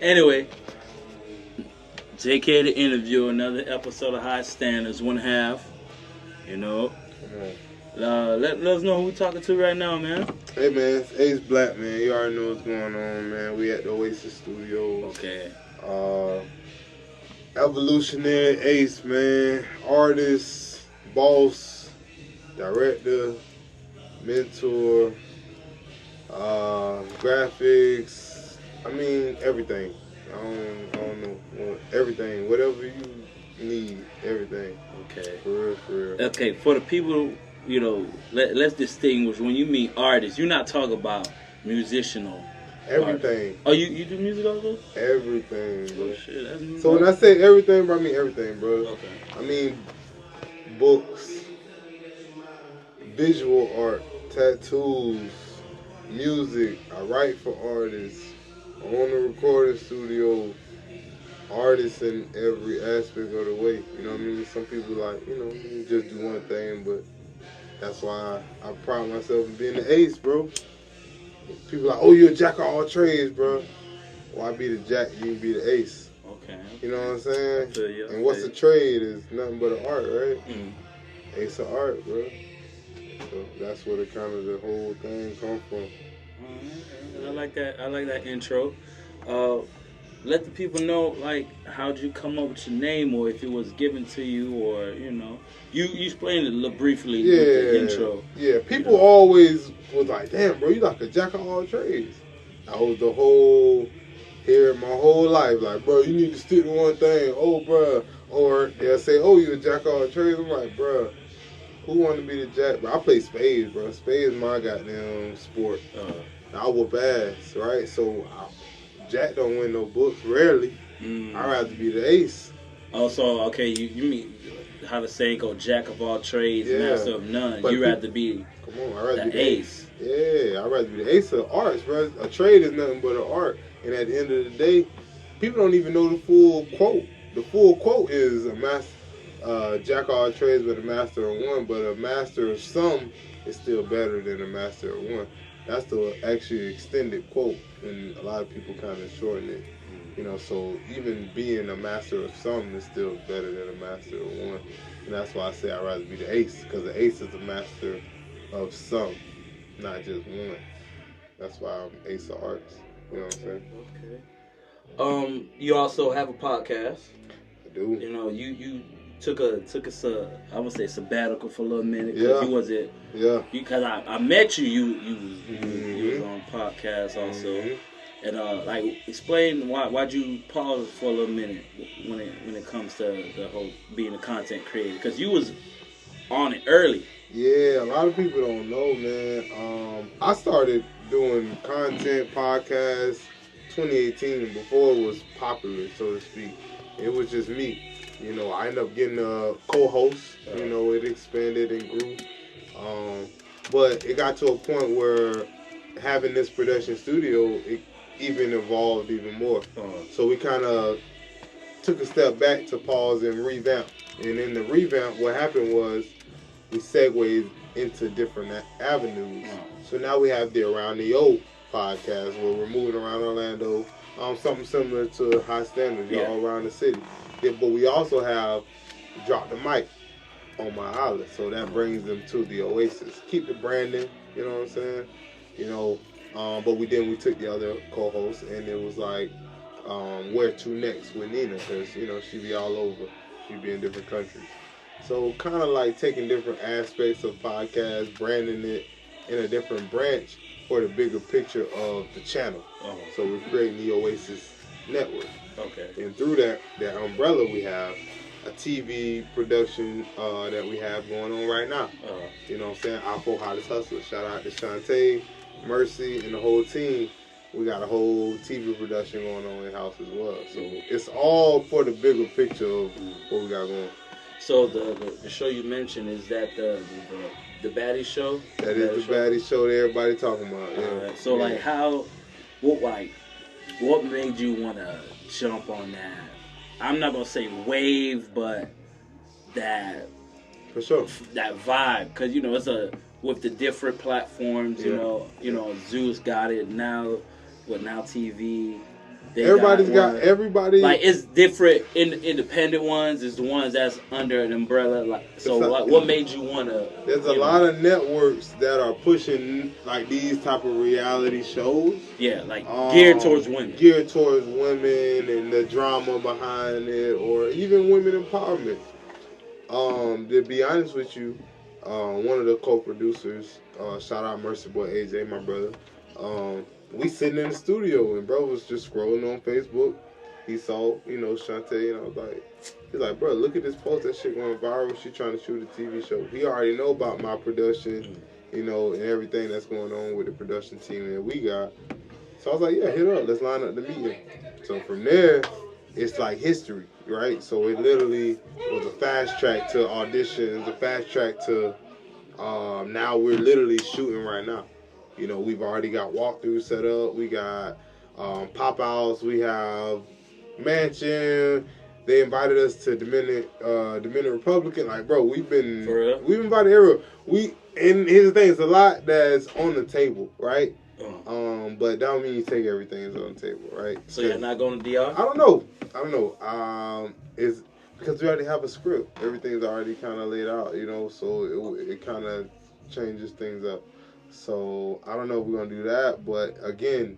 Anyway, JK the interview, another episode of High Standards, 1/2. You know. Let us know who we talking to right now, man. Hey man, it's Ace Black, man. You already know what's going on, man. We at the Oasis Studios. Okay. Evolutionary Ace, man. Artist, boss, director, mentor, graphics. I mean everything. I don't know. Everything. Whatever you need, everything. Okay. For real. Okay, for the people, you know, let's distinguish. When you mean artist, you're not talking about musicianal. Everything. Art. Oh, you do music also? Everything, bro. Oh, shit, that's music. So when I say everything, bro, I mean everything, bro. Okay. I mean books, visual art, tattoos, music. I write for artists. I own a recording studio. Artists in every aspect of the way. You know what I mean? Some people like, you just do one thing, but that's why I pride myself in being the ace, bro. People like, oh, you're a jack of all trades, bro. Well, I be the jack, you be the ace. Okay. You know what I'm saying? I feel you. And what's a trade is nothing but an art, right? Mm. Ace of art, bro. So that's where the whole thing come from. I like that. I like that intro. Let the people know, like, how'd you come up with your name, or if it was given to you, or you explained it a little briefly with the intro. Yeah, people always was like, "Damn, bro, you like a jack of all trades." I was the whole here my whole life, like, bro, you need to stick to one thing. Oh, bro, or they'll say, "Oh, you a jack of all trades." I'm like, bro, who want to be the jack? Bro, I play spades, bro. Spades is my goddamn sport. I whoop ass, right? So Jack don't win no books, rarely. I'd rather be the ace. Also, okay, you mean how the saying go, jack of all trades, master of none. But you rather be I'd rather the be the ace. Yeah, I'd rather be the ace of arts, bro. A trade is nothing but an art. And at the end of the day, people don't even know the full quote. The full quote is a master, jack of all trades but a master of one, but a master of some is still better than a master of one. That's the actually extended quote, and a lot of people kind of shorten it. So even being a master of some is still better than a master of one. And that's why I say I'd rather be the ace, because the ace is a master of some, not just one. That's why I'm ace of arts. You know what I'm saying? Okay. You also have a podcast. I do. You took a I would say sabbatical for a little minute. Yeah. You wasn't. Yeah. Because I met you. You was on podcast also. Mm-hmm. And explain why'd you pause for a little minute when it comes to the whole being a content creator, because you was on it early. Yeah, a lot of people don't know, man. I started doing content podcasts 2018, and before it was popular, so to speak. It was just me. I ended up getting a co-host. It expanded and grew. But it got to a point where having this production studio, it even evolved even more. So we kind of took a step back to pause and revamp. And in the revamp, what happened was we segued into different avenues. So now we have the Around the O podcast, where we're moving around Orlando. Something similar to High Standards, all around the city. But we also have Drop the Mic on my island. So that brings them to the Oasis. Keep the branding, you know what I'm saying? But we took the other co-host, and it was like, where to next with Nina, because she be all over, she be in different countries. So kind of like taking different aspects of podcasts, branding it in a different branch for the bigger picture of the channel. So we're creating the Oasis Network. Okay. And through that umbrella, we have a TV production that we have going on right now. You know what I'm saying? Our Hottest Hustler. Shout out to Shantae, Mercy, and the whole team. We got a whole TV production going on in-house as well. So it's all for the bigger picture of what we got going. So the show you mentioned, is that the Baddie Show? That is the Baddie Show that everybody talking about. Yeah. So what made you want to jump on that? I'm not gonna say wave, but that for sure that vibe, because it's with the different platforms. You know, Zeus got it now with Now TV. everybody. Like it's different. Independent ones is the ones that's under an umbrella. Like so, what made you wanna? There's a lot of networks that are pushing like these type of reality shows. Yeah, like geared towards women. Geared towards women and the drama behind it, or even women empowerment. To be honest with you, one of the co-producers, shout out Mercy Boy AJ, my brother. We sitting in the studio and bro was just scrolling on Facebook. He saw, Shantae, and I was like, he's like, bro, look at this post, that shit going viral. She trying to shoot a TV show. He already know about my production, and everything that's going on with the production team that we got. So I was like, yeah, hit up, let's line up the meeting. So from there, it's like history, right? So it literally was a fast track to auditions, a fast track to now we're literally shooting right now. We've already got walkthroughs set up. We got pop-outs. We have mansion. They invited us to Dominican Republic. Like, bro, we've invited everywhere. And here's the thing, it's a lot that's on the table, right? But that don't mean you take everything that's on the table, right? So you're not going to DR? I don't know. It's because we already have a script. Everything's already kind of laid out, so it kind of changes things up. So I don't know if we're gonna do that, but again,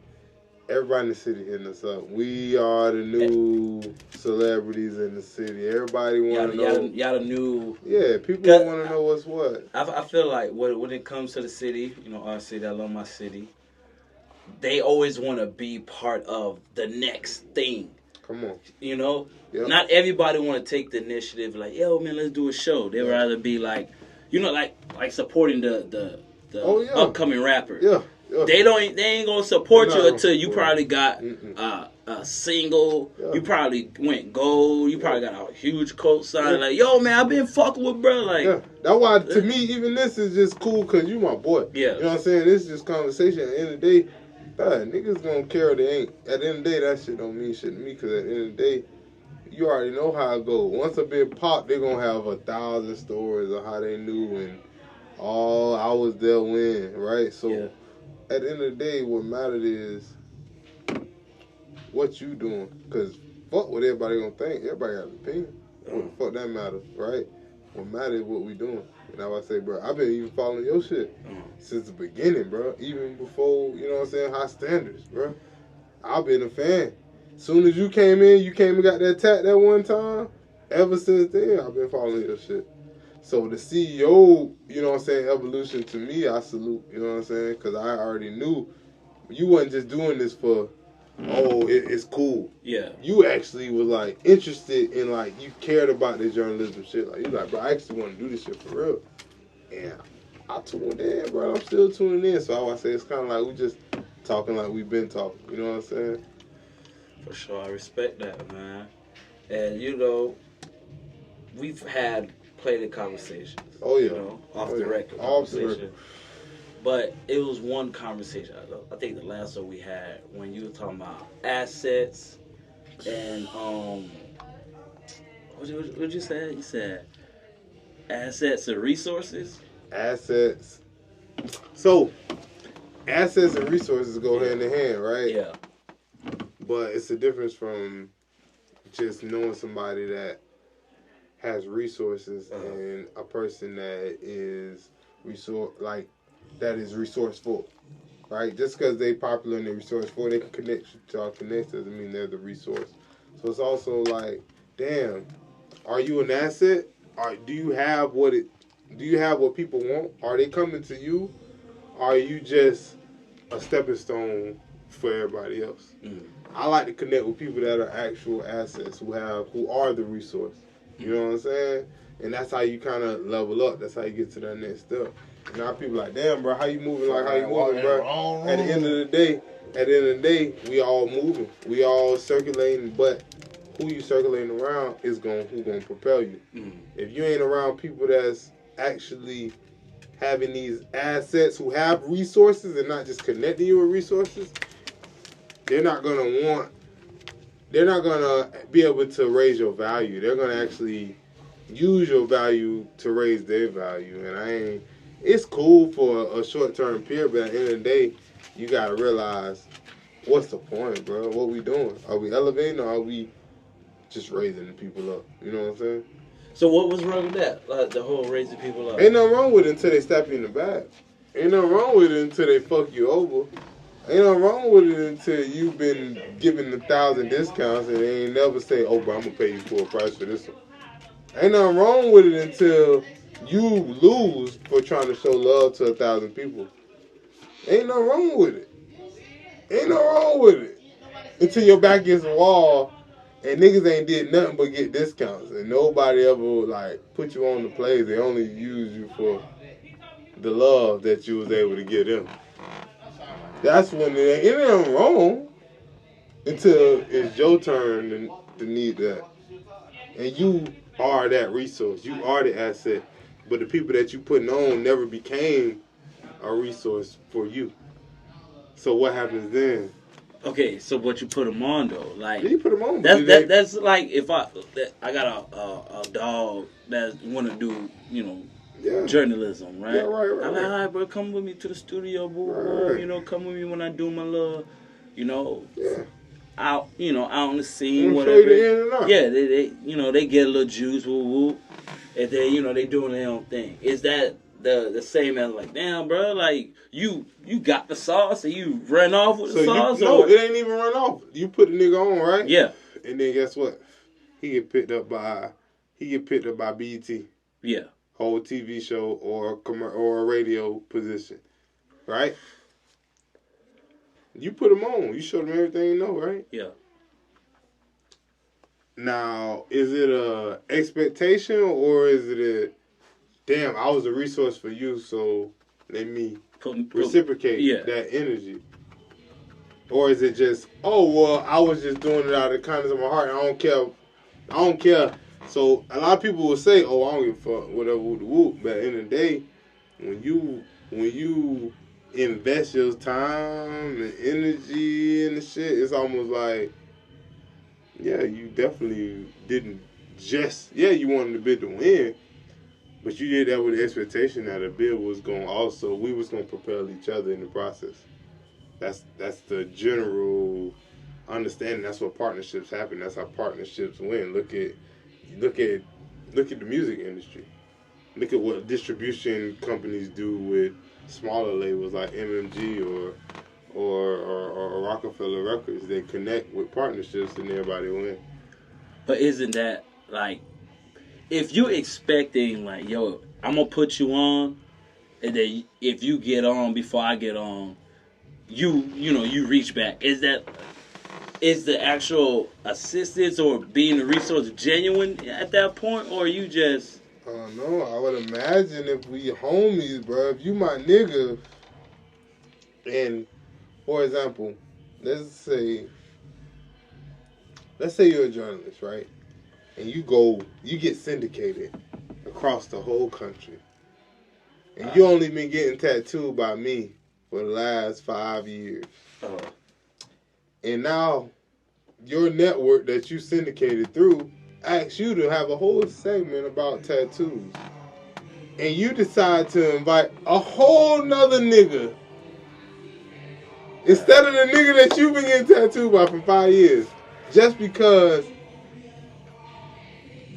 everybody in the city hitting us up. We are the new celebrities in the city. Everybody want to know. Y'all the new. Yeah, people want to know what's what. I feel like when it comes to the city, our city, I love my city. They always want to be part of the next thing. Come on. Yep. Not everybody want to take the initiative. Like, yo, man, let's do a show. They'd rather be like, like supporting the upcoming rapper. Yeah. They ain't gonna support you until you probably got a single. Yeah. You probably went gold. You probably got a huge co-sign. Yeah. Like, yo, man, I've been fucking with bro. Like, that's why to me, even this is just cool because you my boy. Yeah, you know what I'm saying. This is just conversation. At the end of the day, niggas gonna care or they ain't. At the end of the day, that shit don't mean shit to me because at the end of the day, you already know how it go. Once a bit pop, they gonna have 1,000 stories of how they knew and. Oh, I was there when, right? So, at the end of the day, what mattered is what you doing. Because fuck what everybody gonna think. Everybody got an opinion. What the fuck that matters, right? What matters is what we doing. And now I say, bro, I've been even following your shit since the beginning, bro. Even before, HighStandards, bro. I've been a fan. Soon as you came and got that tat that one time. Ever since then, I've been following your shit. So the CEO, evolution to me, I salute, because I already knew you wasn't just doing this for, it's cool. Yeah. You actually was, like, interested in, like, you cared about this journalism shit. Like, you like, bro, I actually want to do this shit for real. And I tuned in, bro. I'm still tuning in. So I say it's kind of like we just talking like we've been talking. You know what I'm saying? For sure. I respect that, man. And, we've had plated conversations. Oh yeah. Off the record. Off the record. But it was one conversation. I think the last one we had when you were talking about assets and what'd you say? You said assets and resources. Assets. So assets and resources go hand in hand, right? Yeah. But it's the difference from just knowing somebody that has resources and a person that is resourceful, right? Just because they popular and they resourceful, they can connect to our connect doesn't mean they're the resource. So it's also like, damn, are you an asset? Or do you have what people want? Are they coming to you? Or are you just a stepping stone for everybody else? I like to connect with people that are actual assets who are the resource. You know what I'm saying? And that's how you kind of level up. That's how you get to that next step. Now people like, damn, bro, how you moving? Like, how you moving, bro? At the end of the day, we all moving. We all circulating, but who you circulating around is who gonna propel you. If you ain't around people that's actually having these assets, who have resources and not just connecting you with resources, they're not gonna be able to raise your value. They're gonna actually use your value to raise their value. And it's cool for a short-term period, but at the end of the day, you gotta realize what's the point, bro? What we doing? Are we elevating or are we just raising the people up? You know what I'm saying? So what was wrong with that? Like the whole raising people up. Ain't nothing wrong with it until they stab you in the back. Ain't nothing wrong with it until they fuck you over. Ain't nothing wrong with it until you've been given 1,000 discounts and they ain't never say, oh, bro, I'm going to pay you full price for this one. Ain't nothing wrong with it until you lose for trying to show love to 1,000 people. Ain't nothing wrong with it. Ain't nothing wrong with it. Until your back against the wall and niggas ain't did nothing but get discounts. And nobody ever, like, put you on the plays. They only use you for the love that you was able to give them. That's when it ain't wrong until it's your turn to need that. And you are that resource. You are the asset. But the people that you putting on never became a resource for you. So what happens then? Okay, so what you put them on though, like you put them on. That's like if I got a dog that want to do journalism, right? Yeah, right. I'm like, all right, bro, come with me to the studio, boo. Right. Come with me when I do my little, out on the scene, whatever. Yeah, they get a little juice, woo. And then they doing their own thing. Is that the same as like, damn, bro, like you got the sauce and you run off with the sauce? No, it ain't even run off. You put the nigga on, right? Yeah. And then guess what? He get picked up by BET. Yeah. Whole TV show or a radio position, right? You put him on. You show them everything you know, right? Yeah. Now, is it a expectation or is it a damn? I was a resource for you, so let me reciprocate that energy. Or is it just, oh well, I was just doing it out of the kindness of my heart. I don't care. So a lot of people will say, "Oh, I don't give a fuck, whatever, whoop." But at the end of the day, when you invest your time and energy in the shit, it's almost like, yeah, you definitely didn't just, you wanted the bid to win, but you did that with the expectation that the bid was we was going to propel each other in the process. That's the general understanding. That's what partnerships happen. That's how partnerships win. Look at the music industry. Look at what distribution companies do with smaller labels like MMG or Rockefeller Records. They connect with partnerships and everybody win. But isn't that like, if you expecting like, yo, I'm gonna put you on, and then if you get on before I get on, you reach back. Is the actual assistance or being the resource genuine at that point, or you just? I don't know. I would imagine if we homies, bro. If you my nigga, and for example, let's say you're a journalist, right? And you get syndicated across the whole country, and you only been getting tattooed by me for the last 5 years. And now your network that you syndicated through asks you to have a whole segment about tattoos. And you decide to invite a whole nother nigga instead of the nigga that you've been getting tattooed by for 5 years. Just because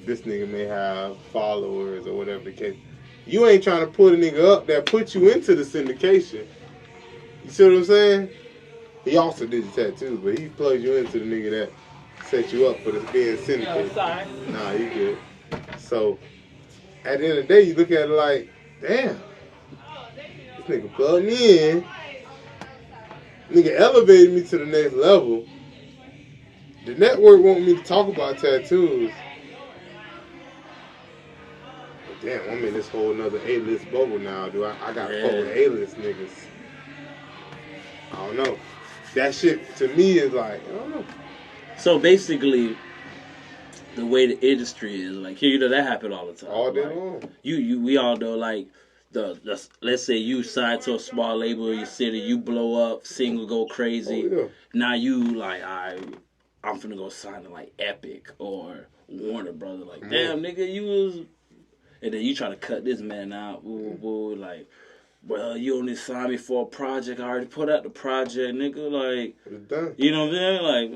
this nigga may have followers or whatever the case. You ain't trying to pull the nigga up that put you into the syndication. You see what I'm saying? He also did your tattoos, but he plugged you into the nigga that set you up for this being syndicated. Sorry. Nah, you good. So, at the end of the day, you look at it like, damn, this nigga plugged me in. Nigga elevated me to the next level. The network want me to talk about tattoos. But damn, I'm in this whole nother A-list bubble now. I got to fuck with A-list niggas. I don't know. That shit, to me, is like, I don't know. So basically, the way the industry is, like, here, that happen all the time. All day long. We all know, like, the let's say you sign to a small label in your city, you blow up, single go crazy. Oh, yeah. Now you like, I'm finna go sign to like Epic or Warner Brothers. Like, damn, nigga, you was, and then you try to cut this man out. Woo, like, well, you only signed me for a project. I already put out the project, nigga. Like, It's done. you know what I'm saying? Like,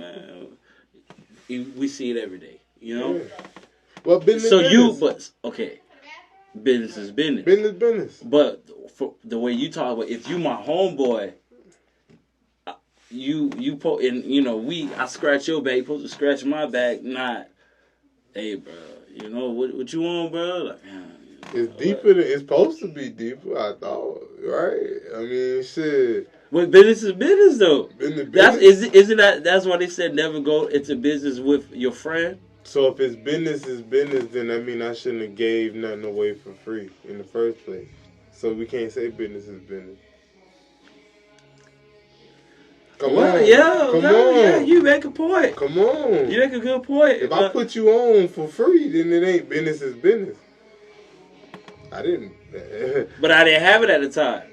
man, we see it every day. You know. Yeah. Well, business. Okay, business is business. Business. But for the way you talk about, if you my homeboy, you put in, you know, I scratch your back, you supposed to scratch my back, not, hey, bro, you know what you want, bro? Like, man. It's deeper than it's supposed to be deeper, I thought, right? I mean, shit. But business is business, though. Business. Isn't that's why they said never go into business with your friend? So if it's business, then I mean I shouldn't have gave nothing away for free in the first place. So we can't say business is business. Come on. Yeah, you make a point. Come on. You make a good point. If I put you on for free, then it ain't business is business. I didn't. But I didn't have it at the time.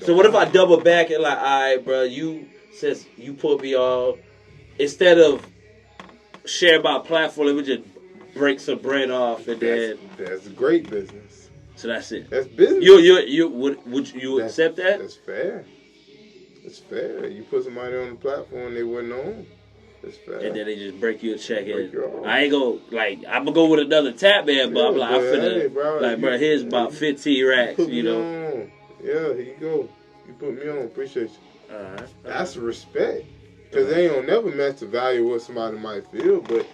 So what if I double back and like, all right, bro, since you put me on, instead of share my platform, let me just break some bread off and that's great business. So that's it. That's business. Would you accept that? That's fair. It's fair. You put somebody on the platform they wasn't on. It's fair. And then they just break you a check. I ain't go I'm gonna go with another tap man, but I'm like, I'm finna, bro, here's about 15 racks, you know. On. Yeah, here you go. You put me on. Appreciate you. Alright. That's respect. Because they ain't gonna never match the value of what somebody might feel, but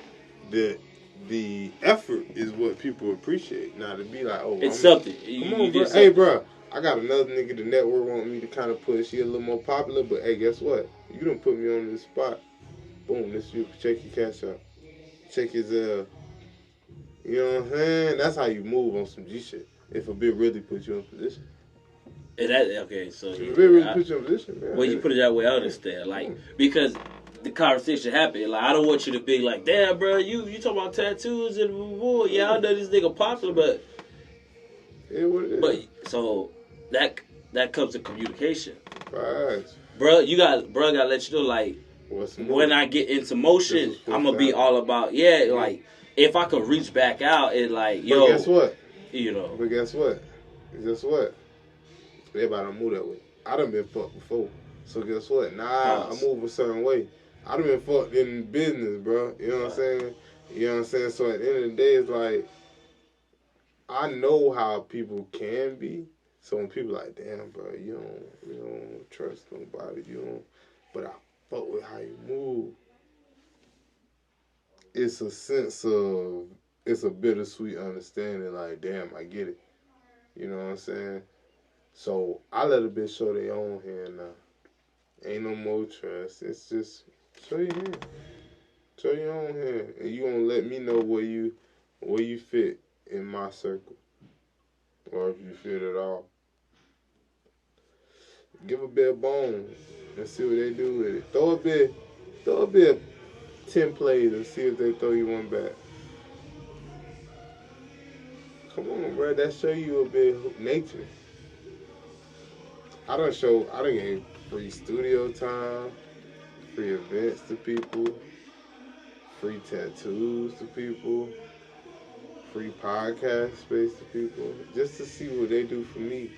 the effort is what people appreciate. Now to be like, oh, it's something. Come on, bro. Hey, bro. I got another nigga the network want me to kind of push. He a little more popular, but hey, guess what? You done put me on this spot. Boom, this you check your cash out. Check his you know what I'm saying? That's how you move on some G shit. If a bit really puts you in position. Okay, so if a bit really puts you in position, man. Well, you put it that way, I understand. Like, because the conversation happened. Like, I don't want you to be like, damn, bro, you talking about tattoos and woo. Yeah, I know this nigga popular, but yeah, what it is. But so that comes to communication. Right. Bro, gotta let you know, like, when I get into motion, I'm gonna be all about, like, if I could reach back out and like, yo. But guess what? You know. But guess what? Everybody don't move that way. I done been fucked before. So guess what? Nah, I move a certain way. I done been fucked in business, bro. You know what I'm saying? You know what I'm saying? So at the end of the day, it's like, I know how people can be. So when people like, damn, bro, you don't trust nobody, but I fuck with how you move. It's a sense of, it's a bittersweet understanding, like, damn, I get it. You know what I'm saying? So I let a bitch show their own hand now. Ain't no more trust. It's just show your hand. Show your own hand. And you gonna let me know where you fit in my circle. Or if you fit at all. Give a bit of bone and see what they do with it. Throw a bit of 10 plays and see if they throw you one back. Come on, bro. That show you a bit of nature. I done gave free studio time, free events to people, free tattoos to people, free podcast space to people, just to see what they do for me.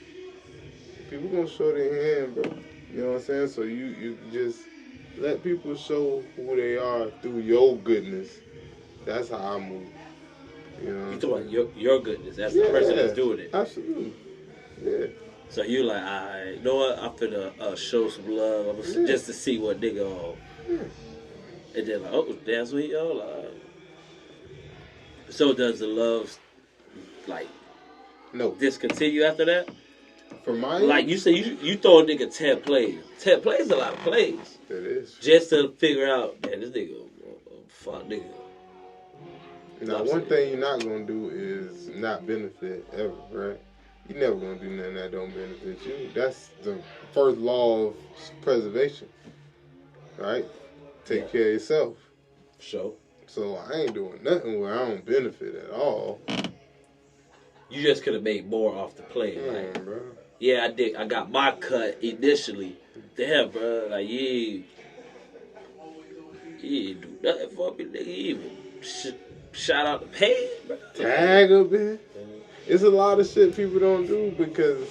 People gonna show their hand, bro. You know what I'm saying? So you just let people show who they are through your goodness. That's how I move. You know. You talking about your goodness? That's the person that's doing it. Absolutely. Yeah. So you like, alright, you know what? I'm finna show some love just to see what nigga on. Yeah. And then like, oh, that's what he on. Like. So does the love discontinue after that? For my like you say, you throw a nigga 10 plays. 10 plays is a lot of plays. It is. Just to figure out, man, this nigga a fuck nigga. Now, one thing you're not gonna do is not benefit ever, right? You're never gonna do nothing that don't benefit you. That's the first law of preservation, right? Take care of yourself. Sure. So I ain't doing nothing where I don't benefit at all. You just could have made more off the play, like, bro. Yeah, I did. I got my cut initially. Damn, bro. Like, you ain't do nothing for me, nigga. You even shout out the page, bro. Tag a bit. It's a lot of shit people don't do because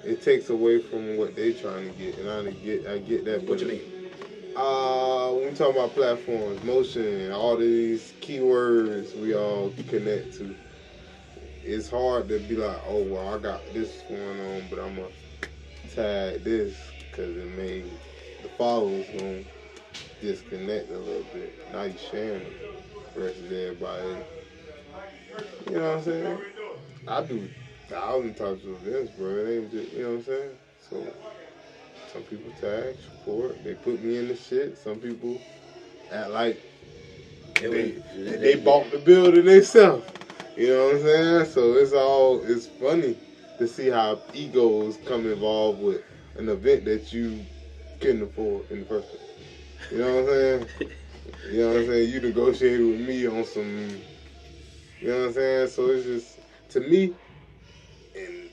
it takes away from what they trying to get, and I get that. What you mean? When we talk about platforms, motion, and all these keywords we all connect to, it's hard to be like, oh well, I got this going on, but I'm gonna tag this because it made the followers gonna disconnect a little bit. Now you sharing it versus everybody. You know what I'm saying? I do 1,000 types of events, bro. It ain't just, you know what I'm saying? So some people tag, support, they put me in the shit. Some people act like they bought the building themselves. You know what I'm saying? So it's funny to see how egos come involved with an event that you couldn't afford in the first place. You know what I'm saying? You know what I'm saying? You negotiated with me on some, you know what I'm saying? So it's just, to me, and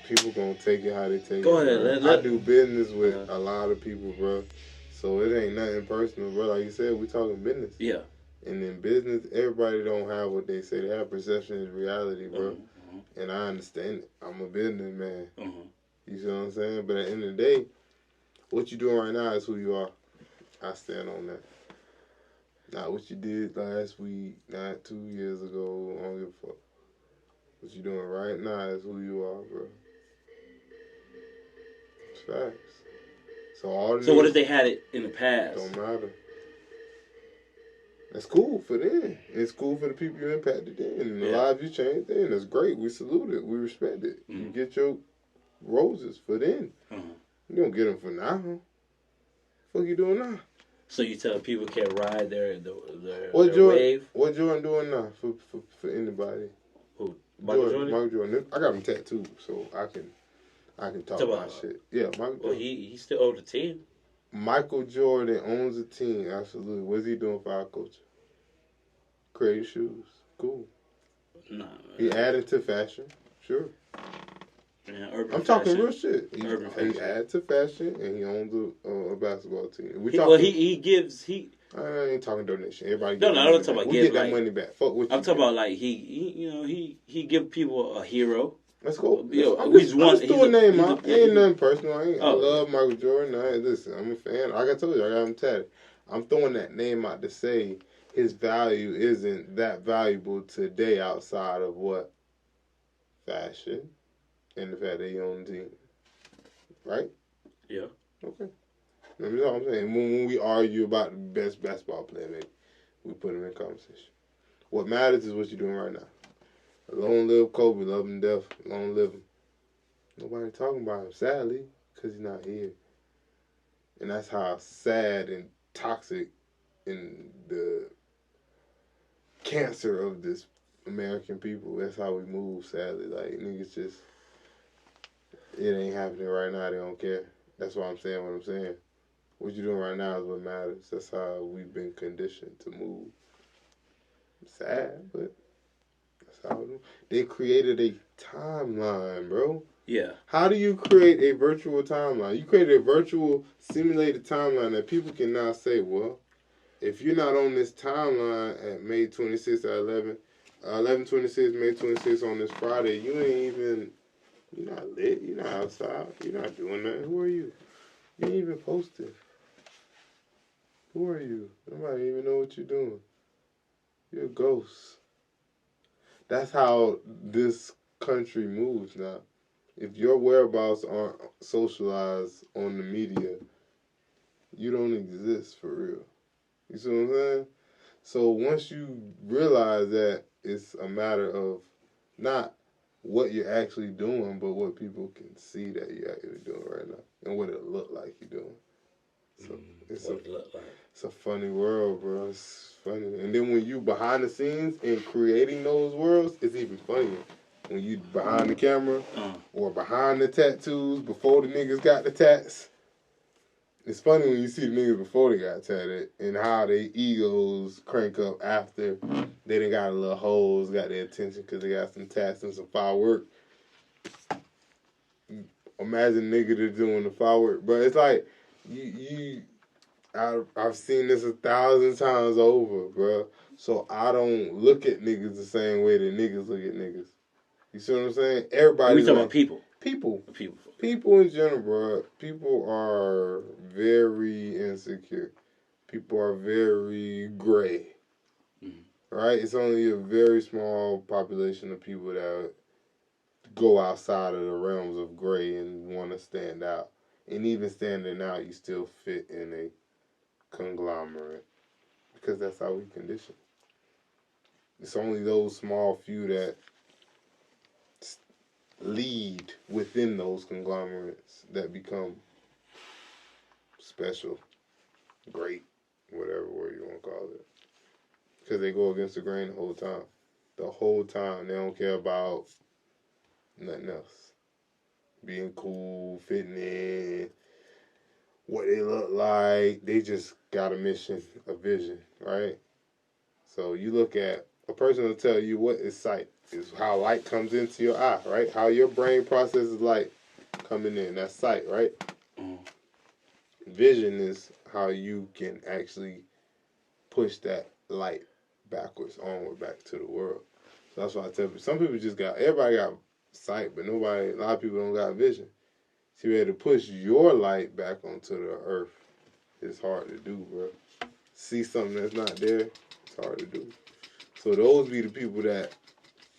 people gonna take it how they take Go it. ahead. I do business with a lot of people, bro. So it ain't nothing personal, bro. Like you said, we talking business. Yeah. And in business, everybody don't have what they say they have. Perception is reality, bro. And I understand it. I'm a businessman. You see what I'm saying? But at the end of the day, what you doing right now is who you are. I stand on that. Not what you did last week, not 2 years ago. I don't give a fuck. What you doing right now is who you are, bro. It's facts. So what if they had it in the past? Don't matter. That's cool for them. It's cool for the people you impacted then. And the lives you changed then. That's great. We salute it. We respect it. You get your roses for then. You don't get them for now. What you doing now? So you tell people can't ride their wave? What Jordan doing now for anybody? Who? Michael Jordan. I got him tattooed, so I can talk about shit. Yeah, Michael Jordan. Well, he still owns a team. Michael Jordan owns a team, absolutely. What's he doing for our culture? Create shoes. Cool. Nah. He added to fashion. Sure. Yeah, I'm talking real shit. He added to fashion, and he owns a basketball team. I ain't talking donation. Everybody. No, I'm talking about we get that money back. Fuck what I'm talking about. Like he give people a hero. Let's go. I'm just throwing a name out. Ain't nothing personal. I love Michael Jordan. Listen, I'm a fan. Like I told you, I got him tatted. I'm throwing that name out to say his value isn't that valuable today outside of what? Fashion and the fact that he owns the team. Right? Yeah. Okay. That's all I'm saying. When we argue about the best basketball player, maybe, we put him in conversation. What matters is what you're doing right now. Long live Kobe, love him to death, long live him. Nobody talking about him, sadly, because he's not here. And that's how sad and toxic and the cancer of this American people, that's how we move, sadly. Like, niggas just, it ain't happening right now, they don't care. That's why I'm saying what I'm saying. What you're doing right now is what matters. That's how we've been conditioned to move. Sad, but that's how they created a timeline, bro. Yeah. How do you create a virtual timeline? You created a virtual simulated timeline that people can now say, well, if you're not on this timeline at May 26th at 11/26, May 26th on this Friday, you're not lit, you're not outside, you're not doing nothing. Who are you? You ain't even posted. Who are you? Nobody even know what you're doing. You're a ghost. That's how this country moves now. If your whereabouts aren't socialized on the media, you don't exist for real. You see what I'm saying? So once you realize that it's a matter of not what you're actually doing, but what people can see that you're actually doing right now and what it look like you're doing. So it's a funny world, bro. It's funny. And then when you behind the scenes and creating those worlds, it's even funnier. When you behind the camera or behind the tattoos before the niggas got the tats. It's funny when you see the niggas before they got tatted and how their egos crank up after they done got a little hoes, got their attention because they got some tats and some firework. Imagine nigga that's doing the firework. But it's like, I've seen this 1,000 times over, bro. So I don't look at niggas the same way that niggas look at niggas. You see what I'm saying? Everybody. We talking about people. People. People. People in general, bro. People are very insecure. People are very gray. Right? It's only a very small population of people that go outside of the realms of gray and want to stand out. And even standing out, you still fit in a conglomerate. Because that's how we condition. It's only those small few that lead within those conglomerates that become special, great, whatever word you want to call it. Because they go against the grain the whole time. The whole time. They don't care about nothing else. Being cool, fitting in, what they look like. They just got a mission, a vision, right? So you look at, a person will tell you what is sight. Is how light comes into your eye, right? How your brain processes light coming in. That's sight, right? Vision is how you can actually push that light backwards, onward, back to the world. So that's why I tell people, some people just everybody got sight, but a lot of people don't got vision. So you had to push your light back onto the earth. It's hard to do, bro. See something that's not there, it's hard to do. So those be the people that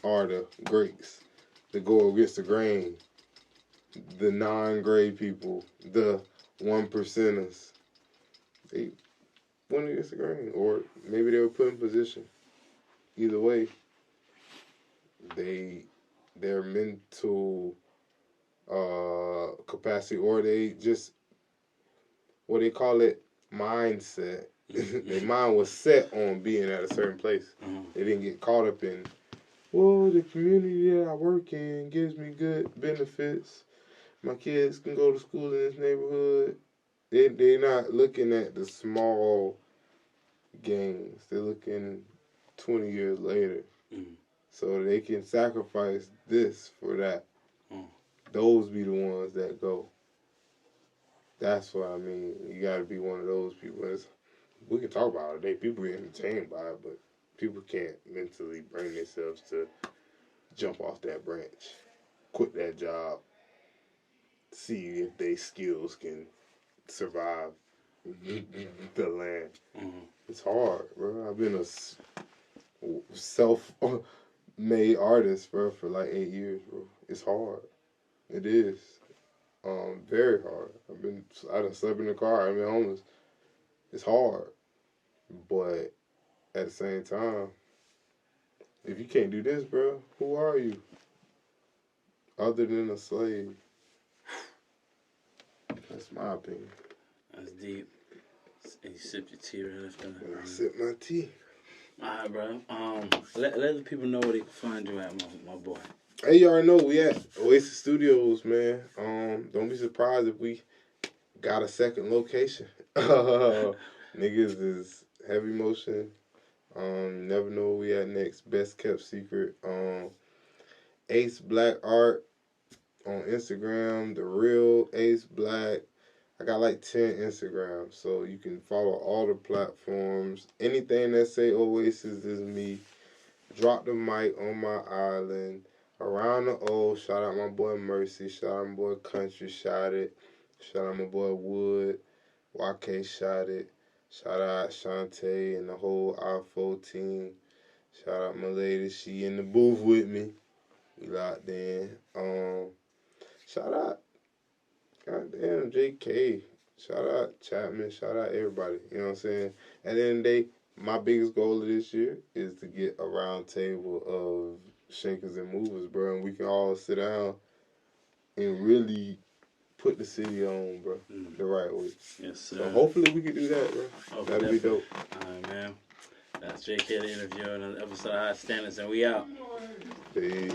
are the greats, that go against the grain, the non-gray people, the 1%ers. They went against the grain, or maybe they were put in position. Either way, their mental capacity, or they just, what they call it, mindset. Their mind was set on being at a certain place. They didn't get caught up in, well, the community that I work in gives me good benefits. My kids can go to school in this neighborhood. They're not looking at the small gains. They're looking 20 years later. So they can sacrifice this for that. Those be the ones that go. That's what I mean. You got to be one of those people. We can talk about it today. People get entertained by it, but people can't mentally bring themselves to jump off that branch, quit that job, see if their skills can survive the land. It's hard, bro. I've been a self-made artist, bro, for like 8 years, bro. It's hard. It is. Very hard. I done slept in the car. I've been homeless. It's hard. But at the same time, if you can't do this, bro, who are you? Other than a slave. That's my opinion. That's deep. And you sip your tea right after that. I sip my tea. Alright, bro. Let the people know where they can find you at, my boy. Hey, you already know we at Oasis Studios, man. Don't be surprised if we got a second location. Niggas is heavy motion. Never know where we at next. Best kept secret. Ace Black Art on Instagram. The real Ace Black. I got like 10 Instagrams, so you can follow all the platforms. Anything that say Oasis is me. Drop the mic on my island. Around the O, shout out my boy Mercy, shout out my boy Country, shot it. Shout out my boy Wood, YK shot it. Shout out Shantae and the whole I4 team. Shout out my lady, she in the booth with me. We locked in. Shout out, goddamn JK. Shout out Chapman, shout out everybody. You know what I'm saying? At the end of the day, my biggest goal of this year is to get a round table of shakers and movers, bro, and we can all sit down and really put the city on, bro, the right way. Yes, sir. So hopefully we can do that, bro. That'd be dope. All right, man. That's JK, the interview, and another episode of HighStandards, and we out. Peace.